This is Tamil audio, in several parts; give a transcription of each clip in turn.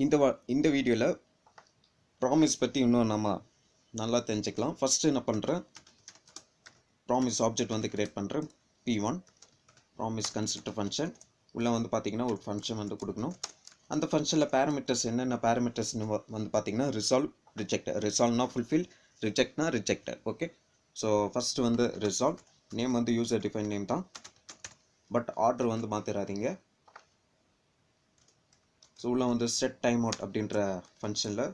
இந்த வீடியோவில் ப்ராமிஸ் பற்றி இன்னும் நம்ம நல்லா தெரிஞ்சுக்கலாம். ஃபஸ்ட்டு என்ன பண்ணுறேன், ப்ராமிஸ் ஆப்ஜெக்ட் வந்து கிரியேட் பண்ணுறேன். P1 ப்ராமிஸ் கன்ஸ்ட்ரக்டர் ஃபங்க்ஷன் உள்ளே வந்து பார்த்திங்கன்னா ஒரு ஃபங்க்ஷன் வந்து கொடுக்கணும். அந்த ஃபங்க்ஷனில் பேராமீட்டர்ஸ் என்னென்ன பேராமீட்டர்ஸ்னு வந்து பார்த்திங்கன்னா ரிசால்வ், ரிஜெக்ட். ரிசால்வ்னா ஃபுல்ஃபில், ரிஜெக்ட்னா ரிஜெக்டட். ஓகே, ஸோ ஃபஸ்ட்டு வந்து ரிசால்வ், நேம் வந்து யூசர் டிஃபைன் நேம் தான், பட் ஆர்டர் வந்து மாற்றிடாதீங்க. ஸோ உள்ள வந்து செட் டைம் அவுட் அப்படின்ற ஃபங்க்ஷனில்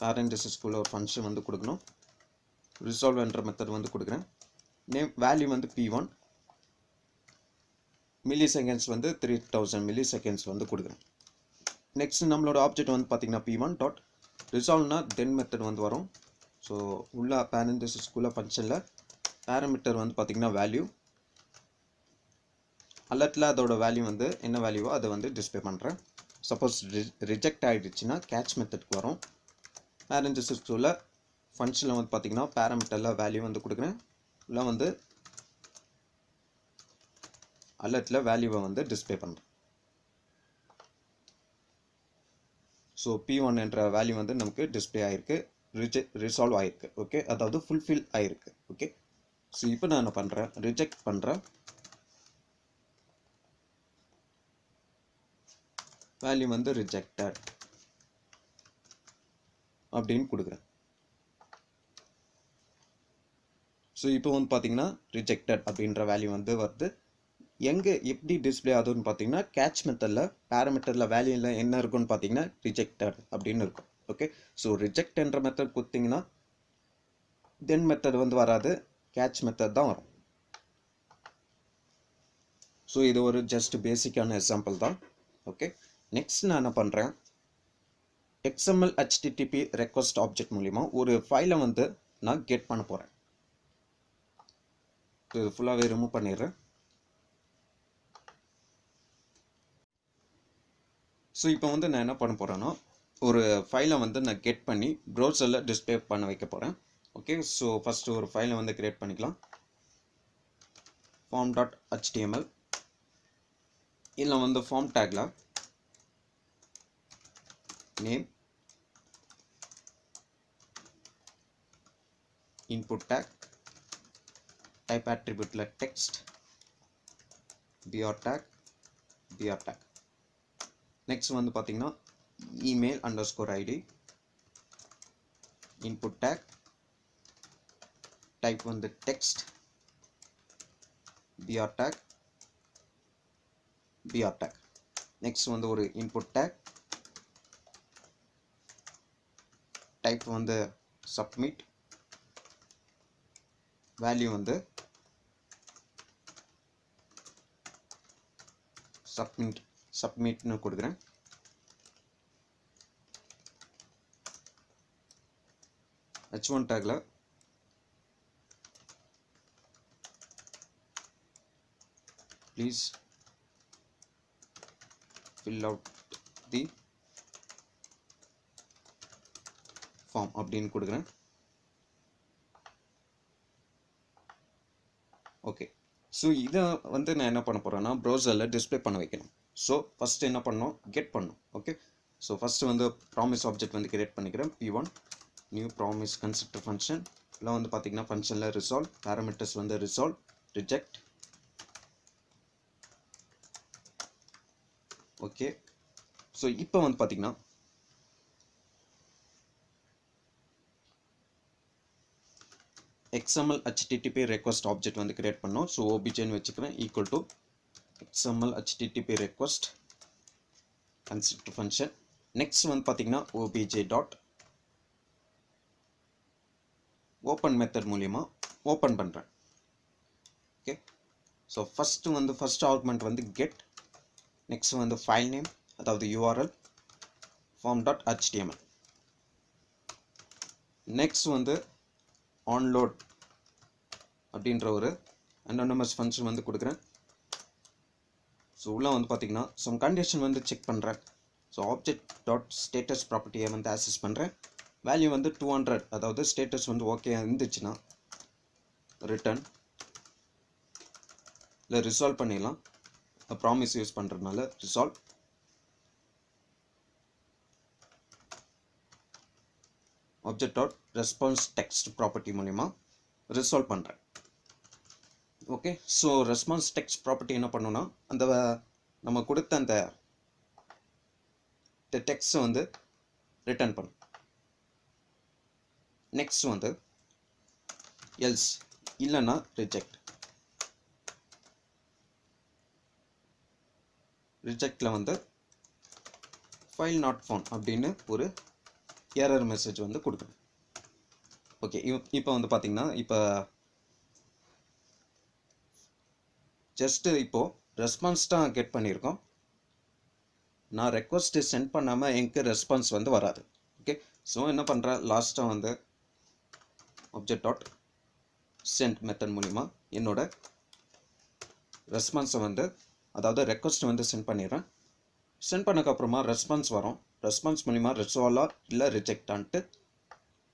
பேரண்டசிஸ்குள்ள ஒரு ஃபங்க்ஷன் வந்து கொடுக்கணும். ரிசால்வ் என்ற மெத்தட் வந்து கொடுக்குறேன். நேம் வேல்யூ வந்து P1, மில்லி செகண்ட்ஸ் வந்து 3000 மில்லி செகண்ட்ஸ் வந்து கொடுக்குறேன். நெக்ஸ்ட் நம்மளோட ஆப்ஜெக்ட் வந்து பார்த்திங்கன்னா P1 டாட் ரிசால்வ்னா தென் மெத்தட் வந்து வரும். ஸோ உள்ள பேரண்டசிஸ்குள்ள ஃபங்க்ஷனில் பேராமீட்டர் வந்து பார்த்திங்கன்னா வேல்யூ, அலர்ட்டில் அதோட வேல்யூ வந்து என்ன வேல்யூவோ அதை வந்து டிஸ்பிளே பண்ணுறேன். சப்போஸ் ரிஜெக்ட் ஆகிடுச்சுன்னா கேட்ச் மெத்தட்க்கு வரும். பேரண்டசிஸ்குள்ள ஃபங்க்ஷனில் வந்து பார்த்திங்கன்னா பேராமீட்டரில் வேல்யூ வந்து கொடுக்குறேன். இல்லை வந்து அலர்ட்டில் வேல்யூவை வந்து டிஸ்பிளே பண்ணுறேன். ஸோ P1 என்ற வேல்யூ வந்து நமக்கு டிஸ்பிளே ஆகிருக்கு, ரிசால்வ் ஆகிருக்கு. ஓகே, அதாவது ஃபுல்ஃபில் ஆகிருக்கு. ஓகே, ஸோ இப்போ நான் என்ன பண்ணுறேன், ரிஜெக்ட் பண்ணுறேன். வேல்யூ வந்து ரிஜெக்டட் அப்படின்னு கொடுக்குறேன். ஸோ இப்போ வந்து பார்த்தீங்கன்னா ரிஜெக்டட் அப்படின்ற வேல்யூ வந்து வருது. எங்கே எப்படி டிஸ்பிளே ஆகுதுன்னு பார்த்தீங்கன்னா கேட்ச் மெத்தடில் பேராமீட்டரில் வேல்யூவில் என்ன இருக்குன்னு பார்த்தீங்கன்னா ரிஜெக்டட் அப்படின்னு இருக்கும். ஓகே, ஸோ ரிஜெக்ட் என்ற மெத்தட் கொடுத்தீங்கன்னா தென் மெத்தட் வந்து வராது, கேட்ச் மெத்தட் தான் வரும். ஸோ இது ஒரு ஜஸ்ட் பேசிக்கான எக்ஸாம்பிள் தான். ஓகே, நெக்ஸ்ட் நான் என்ன பண்ணுறேன், XML HTTP ரெக்வஸ்ட் ஆப்ஜெக்ட் மூலிமா ஒரு ஃபைலை வந்து நான் கெட் பண்ண போகிறேன். இது ஃபுல்லாகவே ரிமூவ் பண்ணிடுறேன். ஸோ இப்போ வந்து நான் என்ன பண்ண போகிறேன்னா ஒரு ஃபைலை வந்து நான் கெட் பண்ணி ப்ரௌசரில் டிஸ்பிளே பண்ண வைக்க போகிறேன். ஓகே, ஸோ ஃபஸ்ட்டு ஒரு ஃபைலை வந்து க்ரியேட் பண்ணிக்கலாம். form.html இல்லை வந்து ஃபார்ம் டேக்கில் நேம், இன்புட் டேக், டைப் ஆட்ரிபியூட்டில் டெக்ஸ்ட், br டேக், நெக்ஸ்ட் வந்து பார்த்தீங்கன்னா email underscore ID, input tag, type வந்து டெக்ஸ்ட், br டேக். நெக்ஸ்ட் வந்து ஒரு இன்புட் டேக், டைப் வந்து சப்மிட், வேல்யூ வந்து சப்மிட்னு கொடுக்குறேன். h1 டேக்ல please fill out the form அப்படின்னு கொடுக்குறேன். ஓகே, ஸோ இதை வந்து நான் என்ன பண்ண போகிறேன்னா ப்ரௌசரில் டிஸ்பிளே பண்ண வைக்கணும். ஸோ ஃபஸ்ட்டு என்ன பண்ணணும், கெட் பண்ணணும். ஓகே, ஸோ ஃபஸ்ட்டு வந்து ப்ராமிஸ் ஆப்ஜெக்ட் வந்து கிரியேட் பண்ணிக்கிறேன். P1 new promise constructor function. இல்லை வந்து பார்த்திங்கன்னா ஃபங்க்ஷனில் ரிசால்வ், பேராமீட்டர்ஸ் வந்து ரிசால்வ், ரிஜெக்ட். ஓகே, ஸோ இப்போ வந்து பார்த்திங்கன்னா XML HTTP request ஆப்ஜெக்ட் வந்து கிரியேட் பண்ணோம். ஸோ OBJன்னு வச்சுக்கிறேன், equal to XML HTTP request constructor function. Next வந்து பார்த்திங்கன்னா OBJ டாட் ஓப்பன் மெத்தட் மூலிமா ஓப்பன் பண்ணுறேன். ஓகே, ஸோ ஃபஸ்ட் ஆர்குமெண்ட் வந்து கெட், நெக்ஸ்ட் வந்து ஃபைல் நேம் அதாவது URL form.html, நெக்ஸ்ட் வந்து ஆன்லோட் அப்படின்ற ஒரு அனானிமஸ் ஃபங்க்ஷன் வந்து கொடுக்குறேன். ஸோ உள்ளே வந்து பார்த்திங்கன்னா சம் கண்டிஷன் வந்து செக் பண்ணுறேன். ஸோ ஆப்ஜெக்ட் டாட் ஸ்டேட்டஸ் ப்ராப்பர்ட்டியை வந்து ஆக்சஸ் பண்ணுறேன். வேல்யூ வந்து 200, அதாவது ஸ்டேட்டஸ் வந்து ஓகே இருந்துச்சுன்னா ரிட்டர்ன், இல்லை ரிசால்வ் பண்ணிடலாம். ப்ராமிஸ் யூஸ் பண்ணுறதுனால resolve. Object dot response text property மூலிமா ரிசால்வ் பண்ணுறேன். Okay, so response text property என்ன பண்ணுன்னா அந்த நம்ம கொடுத்த அந்த டெக்ஸ்ட்டை வந்து ரிட்டர்ன் பண்ணும். நெக்ஸ்ட் வந்து எல்ஸ் இல்லைன்னா ரிஜெக்ட். ரிஜெக்டில் வந்து ஃபைல் நாட் ஃபவுண்ட் அப்படின்னு ஒரு எரர் மெசேஜ் வந்து கொடுக்கணும். ஓகே, இப்போ வந்து பார்த்தீங்கன்னா இப்போ ஜஸ்ட்டு இப்போது ரெஸ்பான்ஸ் தான் கெட் பண்ணியிருக்கோம். நான் ரெக்வஸ்ட்டு சென்ட் பண்ணாமல் எனக்கு ரெஸ்பான்ஸ் வந்து வராது. ஓகே, ஸோ என்ன பண்ணுறேன், லாஸ்ட்டாக வந்து ஆப்ஜெக்ட் டாட் சென்ட் மெத்தட் மூலிமா என்னோட ரெஸ்பான்ஸை வந்து அதாவது ரெக்வஸ்ட் வந்து சென்ட் பண்ணிடுறேன். சென்ட் பண்ணக்கப்புறமா ரெஸ்பான்ஸ் வரும். ரெஸ்பான்ஸ் மூலிமா ரிசால்வா இல்லை ரிஜெக்டான்ட்டு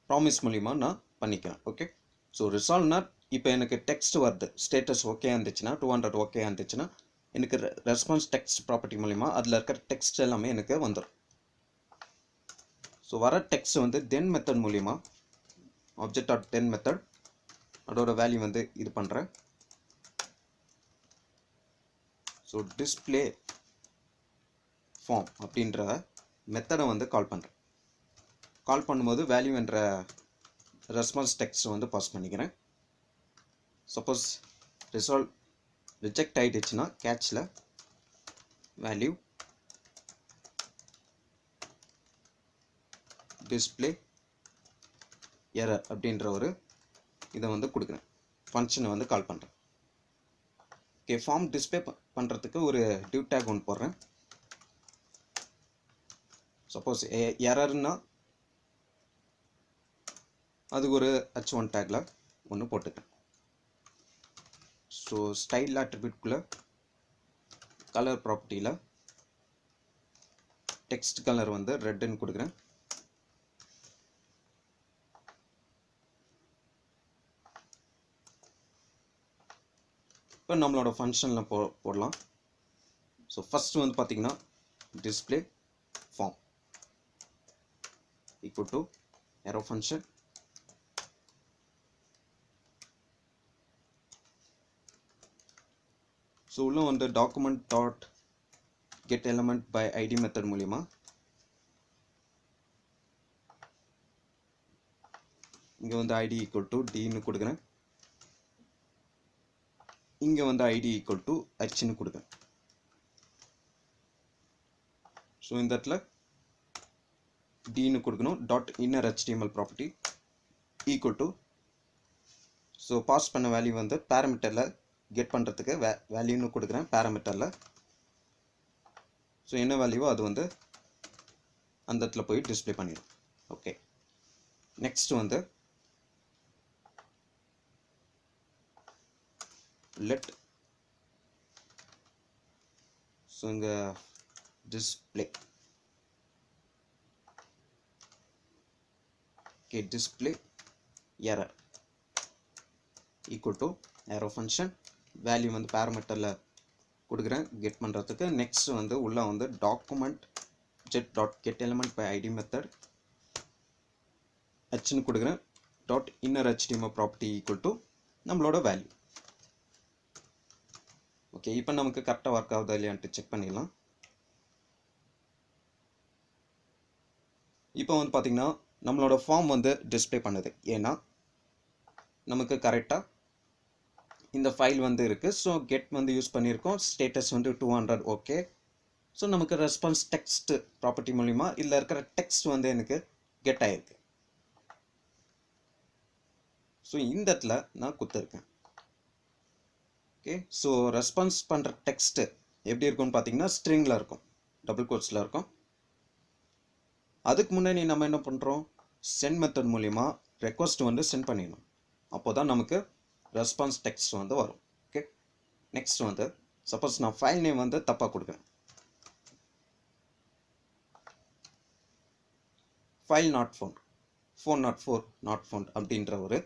ப்ராமிஸ் மூலிமா நான் பண்ணிக்கிறேன். ஓகே, ஸோ ரிசால்வ்னா இப்போ எனக்கு டெக்ஸ்ட் வருது, ஸ்டேட்டஸ் ஓகே இருந்துச்சுன்னா 200 ஓகே இருந்துச்சுன்னா எனக்கு ரெஸ்பான்ஸ் டெக்ஸ்ட் ப்ராப்பர்ட்டி மூலிமா அதில் இருக்கிற டெக்ஸ்ட் எல்லாமே எனக்கு வந்துடும். ஸோ வர டெக்ஸ்ட் வந்து தென் மெத்தட் மூலிமா ஆப்ஜெக்ட் டாட் தென் மெத்தட் அதோட வேல்யூ வந்து இது பண்ணுறேன். ஸோ டிஸ்பிளே ஃபார்ம் அப்படின்ற மெத்தடை வந்து கால் பண்ணுறேன். கால் பண்ணும்போது வேல்யூ என்ற ரெஸ்பான்ஸ் டெக்ஸ்ட் வந்து பாஸ் பண்ணிக்கிறேன். சப்போஸ் ரிஜெக்ட் ஆகிடுச்சுன்னா கேட்சில் வேல்யூ டிஸ்பிளே எரர் அப்படின்ற ஒரு இதை வந்து கொடுக்குறேன். ஃபங்க்ஷனை வந்து கால் பண்ணுறேன். ஓகே, ஃபார்ம் டிஸ்பிளே பண்ணுறதுக்கு ஒரு டிவ் டேக் ஒன்று போடுறேன். சப்போஸ் எரர்னா அதுக்கு ஒரு h1 டேக்கில் ஒன்று போட்டுக்கேன். ஸோ ஸ்டைல் ஆட்ரிபியூட்குள்ளே கலர் ப்ராப்பர்ட்டியில் டெக்ஸ்ட் கலர் வந்து ரெட்டுன்னு கொடுக்குறேன். இப்போ நம்மளோட ஃபங்க்ஷனில் போடலாம். ஸோ ஃபஸ்ட்டு வந்து பார்த்திங்கன்னா display form equal to arrow function so உள்ள வந்து document dot get element by ID method மூலிமா இங்கே வந்து ஐடி ஈக்குவல் டு டின்னு கொடுக்குறேன். இங்கே வந்து ஐடி ஈக்குவல் டு ஹன்னு கொடுக்குறேன். ஸோ இந்த இடத்துல டின்னு கொடுக்கணும். Dot inner HTML property equal to so pass பண்ண வேல்யூ வந்து பேராமீட்டரில் கெட் பண்ணுறதுக்கு வேல்யூன்னு கொடுக்குறேன் பேராமீட்டரில். ஸோ என்ன வேல்யூவோ அது வந்து அந்த இடத்துல போய் டிஸ்பிளே பண்ணிடும். ஓகே, நெக்ஸ்ட் வந்து லெட் ஸோ இங்கே display okay display error equal to arrow function value வந்து பேராமீட்டரில் கொடுக்குறேன் கெட் பண்ணுறதுக்கு. நெக்ஸ்ட் வந்து உள்ள வந்து document get dot get element by ID method ஹன்னு கொடுக்குறேன். Dot inner HTML property equal to நம்மளோட வேல்யூ. ஓகே, இப்போ நமக்கு கரெக்டாக ஒர்க் ஆகுதா இல்லையான்ட்டு செக் பண்ணிடலாம். இப்போ வந்து பார்த்திங்கன்னா நம்மளோட ஃபார்ம் வந்து டிஸ்பிளே பண்ணுது. ஏன்னா நமக்கு கரெக்டாக இந்த ஃபைல் வந்து இருக்குது. ஸோ கெட் வந்து யூஸ் பண்ணியிருக்கோம். ஸ்டேட்டஸ் வந்து 200 ஓகே. ஸோ நமக்கு ரெஸ்பான்ஸ் டெக்ஸ்ட் ப்ராப்பர்ட்டி மூலிமா இதில் இருக்கிற டெக்ஸ்ட் வந்து எனக்கு கெட் ஆகிருக்கு. ஸோ இந்த இடத்துல நான் கொடுத்துருக்கேன். ஓகே, ஸோ ரெஸ்பான்ஸ் பண்ணுற டெக்ஸ்ட்டு எப்படி இருக்கும்னு பார்த்தீங்கன்னா ஸ்ட்ரிங்கில் இருக்கும், டபுள் கோட்ஸில் இருக்கும். அதுக்கு முன்னாடி நம்ம என்ன பண்ணுறோம், சென்ட் மெத்தட் மூலிமா ரெக்வஸ்ட் வந்து சென்ட் பண்ணிடணும். அப்போ தான் நமக்கு ரெஸ்பான்ஸ் டெக்ஸ்ட் வந்து வரும். ஓகே, நெக்ஸ்ட் வந்து சப்போஸ் நான் ஃபைல் நேம் வந்து தப்பாக கொடுக்குறேன். File not found 404 not found அப்படின்ற ஒரு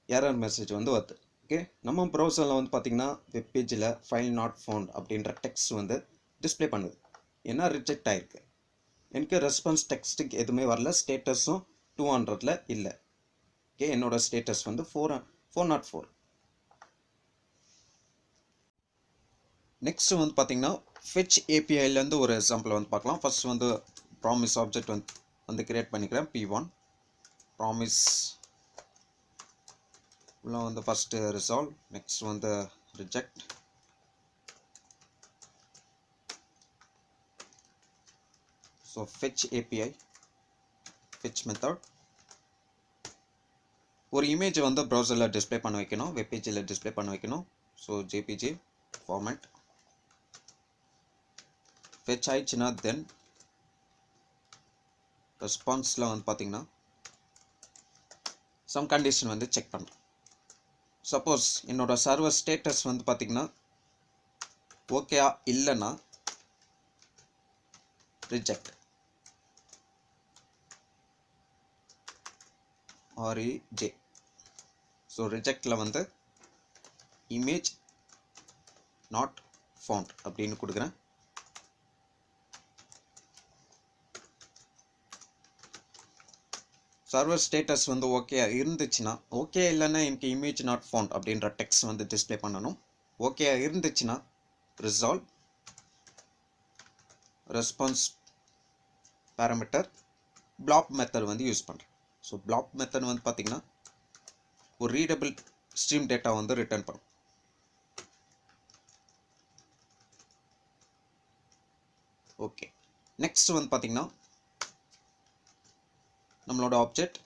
எரர் மெசேஜ் வந்து வருது. ஓகே, நம்ம ப்ரௌசரில் வந்து பார்த்திங்கன்னா வெப் பேஜில் ஃபைல் நாட் ஃபவுண்ட் அப்படின்ற டெக்ஸ்ட் வந்து டிஸ்பிளே பண்ணுது. ஏன்னா ரிஜெக்ட் ஆகிருக்கு. எனக்கு ரெஸ்பான்ஸ் டெக்ஸ்ட்டுக்கு எதுவுமே வரல, ஸ்டேட்டஸும் 200ல் இல்லை. ஓகே, என்னோட ஸ்டேட்டஸ் வந்து 404. நெக்ஸ்ட் வந்து பார்த்தீங்கன்னா ஃபெச் ஏபிஐலேருந்து ஒரு எக்ஸாம்பிள் வந்து பார்க்கலாம். ஃபர்ஸ்ட் வந்து ப்ராமிஸ் ஆப்ஜெக்ட் வந்து கிரியேட் பண்ணிக்கிறேன். P1 ப்ராமிஸ் உள்ள வந்து ஃபஸ்ட்டு ரிசால்வ், நெக்ஸ்ட் வந்து reject, so fetch API fetch method. ஒரு இமேஜ் வந்து ப்ரௌசரில் டிஸ்பிளே பண்ண வைக்கணும், வெப்பேஜில் டிஸ்பிளே பண்ண வைக்கணும். ஸோ ஜேபிஜி ஃபார்மேட் ஃபெச் ஆயிடுச்சுன்னா தென் ரெஸ்பான்ஸில் வந்து பார்த்தீங்கன்னா சம் கண்டிஷன் வந்து செக் பண்ணுறேன். சப்போஸ் என்னோட சர்வர் ஸ்டேட்டஸ் வந்து பார்த்தீங்கன்னா ஓகேயா இல்லைன்னா ரிஜெக்ட், REJ. ஸோ ரிஜெக்டில் வந்து இமேஜ் நாட் ஃபவுண்ட் அப்படின்னு கொடுக்குறேன். சர்வர் ஸ்டேட்டஸ் வந்து ஓகே இருந்துச்சுன்னா, ஓகே இல்லைன்னா எனக்கு இமேஜ் நாட் ஃபவுண்ட் அப்படின்ற டெக்ஸ்ட் வந்து டிஸ்பிளே பண்ணணும். ஓகே இருந்துச்சுன்னா resolve response parameter flap method வந்து யூஸ் பண்ணுறேன். ஸோ பிளாப் மெத்தட் வந்து பார்த்தீங்கன்னா ஒரு ரீடபிள் ஸ்ட்ரீம் டேட்டா வந்து ரிட்டர்ன் பண்ணும். ஓகே, நெக்ஸ்ட் வந்து பார்த்தீங்கன்னா நம்மளோட ஆப்ஜெக்ட்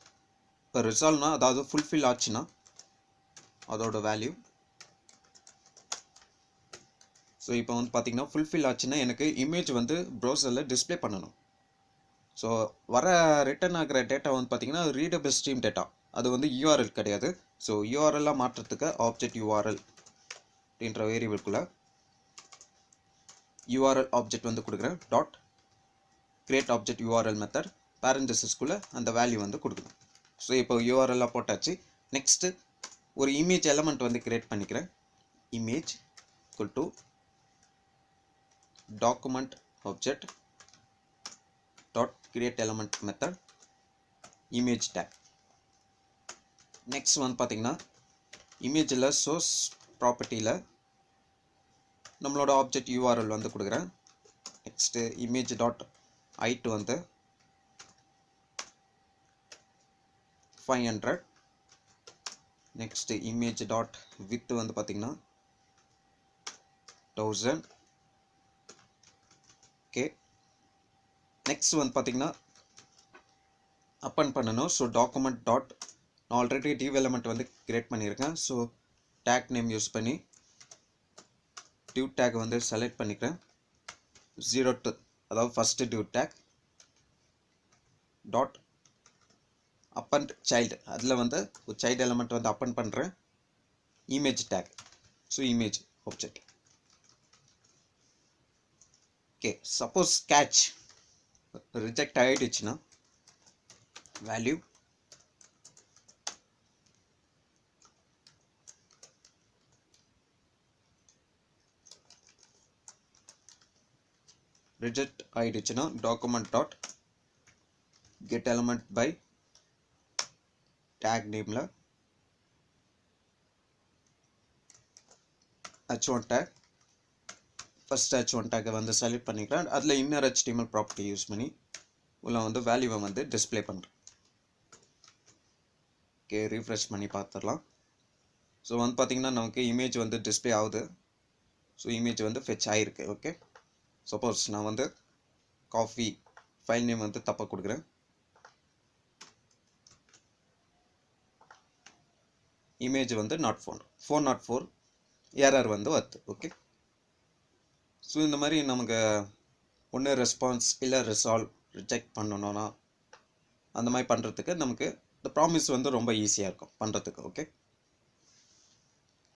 இப்போ ரிசால்வ்னா, அதாவது ஃபுல்ஃபில் ஆச்சுன்னா அதோட வேல்யூ. ஸோ இப்போ வந்து பார்த்தீங்கன்னா ஃபுல்ஃபில் ஆச்சுன்னா எனக்கு இமேஜ் வந்து ப்ரௌசரில் டிஸ்பிளே பண்ணணும். ஸோ வர ரிட்டர்ன் ஆகிற டேட்டா வந்து பார்த்தீங்கன்னா ரீடபிள் ஸ்ட்ரீம் டேட்டா, அது வந்து URL கிடையாது. ஸோ URL-ஆக மாற்றுறதுக்கு ஆப்ஜெக்ட் URL அப்படின்ற வேரியபிள்குள்ளே URL ஆப்ஜெக்ட் வந்து கொடுக்குறேன். Dot create object URL method பேரண்டசிஸ்குள்ளே அந்த வேல்யூ வந்து கொடுக்கணும். ஸோ இப்போ URL-ஆக போட்டாச்சு. நெக்ஸ்ட்டு ஒரு இமேஜ் எலமெண்ட் வந்து கிரியேட் பண்ணிக்கிறேன். Image equal to document object dot create element method image tag. Next வந்து பார்த்தீங்கன்னா இமேஜில் சோர்ஸ் ப்ராப்பர்ட்டியில் நம்மளோட ஆப்ஜெக்ட் URL வந்து கொடுக்குறேன். நெக்ஸ்ட்டு இமேஜ் டாட் height வந்து 500. நெக்ஸ்ட் இமேஜ் டாட் width வந்து பார்த்தீங்கன்னா 1000. ஓகே, நெக்ஸ்ட் வந்து பார்த்தீங்கன்னா அப்பன் பண்ணணும். ஸோ டாக்குமெண்ட் டாட், நான் ஆல்ரெடி டிவ் எலமெண்ட் வந்து கிரியேட் பண்ணியிருக்கேன். ஸோ டேக் நேம் யூஸ் பண்ணி டிவ் டேக் வந்து செலக்ட் பண்ணிக்கிறேன். 02, அதாவது first div tag dot append child, அதில் வந்து ஒரு சைல்டு எலமெண்ட் வந்து அப்பன் பண்ணுறேன். Image tag, so image object. Okay, suppose catch reject ஆகிடுச்சுன்னா வேல்யூ ரிஜெக்ட் ஆகிடுச்சுன்னா document dot get element by tag நேமில் h1 டேக், ஃபஸ்ட் h1 டேக்கை வந்து செலக்ட் பண்ணிக்கிறேன். அதில் இன்னர் HTML ப்ராப்பர்ட்டி யூஸ் பண்ணி உள்ள வந்து வேல்யூவை வந்து டிஸ்பிளே பண்ணுறேன். ஓகே, ரீஃப்ரெஷ் பண்ணி பார்த்துடலாம். ஸோ வந்து பார்த்திங்கன்னா நமக்கு இமேஜ் வந்து டிஸ்பிளே ஆகுது. ஸோ இமேஜ் வந்து ஃபெச் ஆகிருக்கு. ஓகே, சப்போஸ் நான் வந்து காஃபி ஃபைல் நேம் வந்து தப்பாக கொடுக்குறேன். இமேஜ் வந்து நாட் ஃபவுண்ட் 404 எரர் வந்து வருது. ஓகே, ஸோ இந்த மாதிரி நமக்கு ஒன்று ரெஸ்பான்ஸ் இல்லை ரிசால்வ் ரிஜெக்ட் பண்ணணும்னா அந்த மாதிரி பண்ணுறதுக்கு நமக்கு இந்த ப்ராமிஸ் வந்து ரொம்ப ஈஸியாக இருக்கும் பண்ணுறதுக்கு. ஓகே.